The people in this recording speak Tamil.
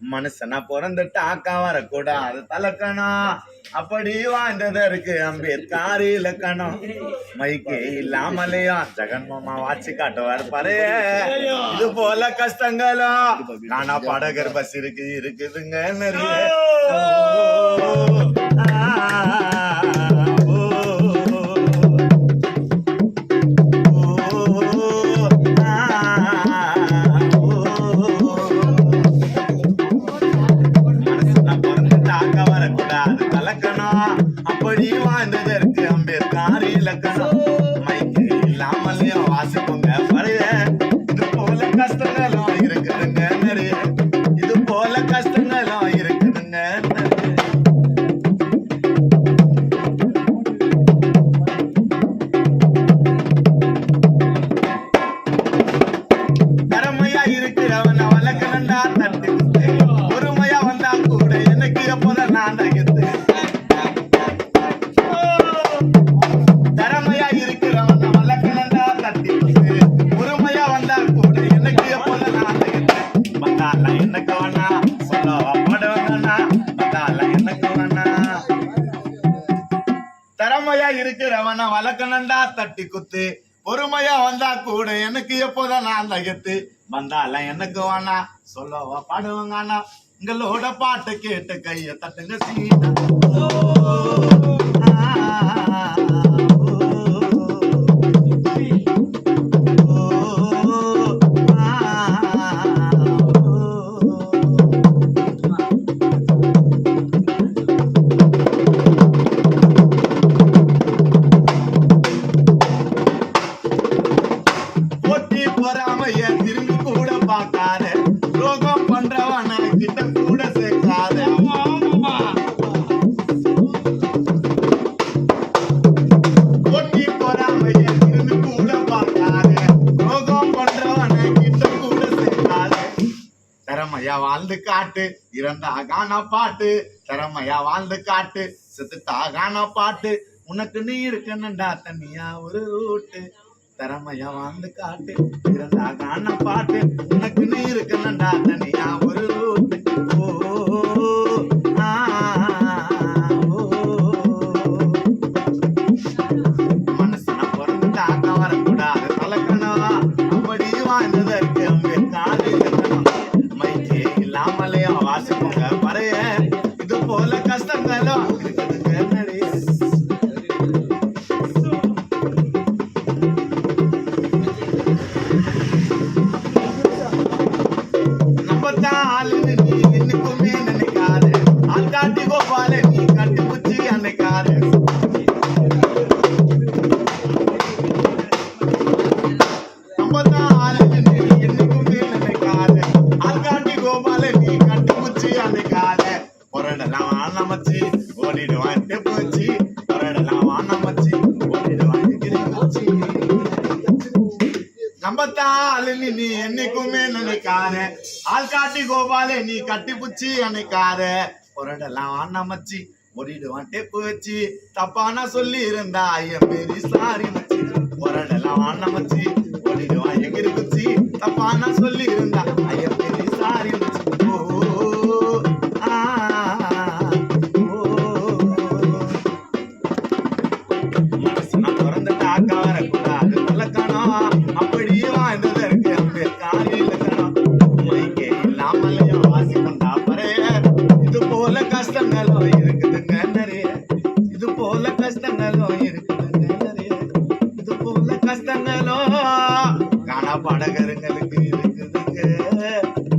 மனுஷனா பிறந்துட்டாக்கா வரக்கூடாது தலக்கணும் அப்படி வாழ்ந்ததற்கு அம்பேத்கர் இலக்கணம் மைக்கு இல்லாமலையும் ஜெகன்மாமா வாட்சி காட்டுவார் பாரு இது போல கஷ்டங்களும் நானா பாடகர் பஸ் இருக்குதுங்க நிறைய அப்படி வாழ்ந்ததற்கு அம்பேத்கர் இலக்கணம் மைக்கு இல்லாமலையும் வாசிப்போங்க பழைய இது போல கஷ்டங்களும் இருக்குதுங்க நிறைய இது போல கஷ்டங்களும் இருக்குதுங்க திறமையா இருக்கிறவன வளர்க்கணுண்டா தட்டு பொறுமையா வந்தா கூட எனக்கு எப்போதான் நான் தகித்து திறமையா இருக்கிறவன வளர்க்கணுண்டா தட்டி குத்து பொறுமையா வந்தா கூட எனக்கு எப்போதான் நான் தகத்து வந்தால எனக்கு வேணா சொல்லவா பாடுவாங்க உங்களோட பாட்டு கேட்டு கைய தட்டுங்க சீனா திரும்பி கூட பார்க்காத ரோகம் பண்றவன கிட்ட கூட சேர்க்காத போட்டி பொறாமைய திரும்பி கூட பார்க்காத ரோகம் பண்றவன கிட்ட கூட சேர்க்காத திறமையா வாழ்ந்து காட்டு இறந்தா காண பாட்டு திறமையா வாழ்ந்து காட்டு செத்துட்டா காண பாட்டு உனக்கு நீ இருக்கணும்டா தனியா ஒரு ரூட்டு திறமையா வாழ்ந்து காட்டு இருந்தா காண பாட்டு உனக்கு நீ இருக்கணும்டா தனியா ஒரு ரூட்டு மனசுனா பிறந்துட்டாக்கா வரக்கூடாது தலக்கணும் அப்படி வாழ்ந்ததற்கு அம்பேத்கர் இலக்கணம் மைக்கே இல்லாமலையும் வாசிப்போங்க பறைய இது போல கஷ்டங்களும் இருக்குதுங்க நிறைய நீ என்னைக்குமே நினைக்காத ஆள் காட்டி கோபால நீ கட்டி புச்சி அன்னைக்காத நீ என்னைக்குமே நினைக்காத ஆள் காட்டி கோபால நீ கட்டி புச்சி அன்னைக்காத பொருடெல்லாம் வானமச்சி ஓடிடுவான் போச்சு பொருடெல்லாம் வானமச்சி ஓடிடுவான் நீ என்னைக்குமே நினைக்காத ஆள் காட்டி கோபாலே நீ கட்டி புச்சி அணைக்காத பொருடெல்லாம் நமச்சி ஓடிடுவான் டெப்பு வச்சு தப்பானா சொல்லி இருந்தா ஐயம் பேரி சாரி மச்சி பொருடெல்லாம் நமச்சி ஓடிடுவான் எகிரி குச்சி தப்பானா சொல்லி இருந்தா ஐயம் பேரி சாரி மச்சி மனசுனா பிறந்துட்டாக்கா வரக்கூடாது தலக்கணும் அப்படி வாழ்ந்ததற்கு அம்பேத்கர் இலக்கணம் மைக்கே இல்லாமலையும் வாசிப்பண்டா பறைய இது போல கஷ்டங்களும் இருக்குதுங்க நிறைய இது போல கஷ்டங்களும் இருக்குதுங்க நிறைய இது போல கஷ்டங்களும் காணா பாடகருங்களுக்கு இருக்குதுங்க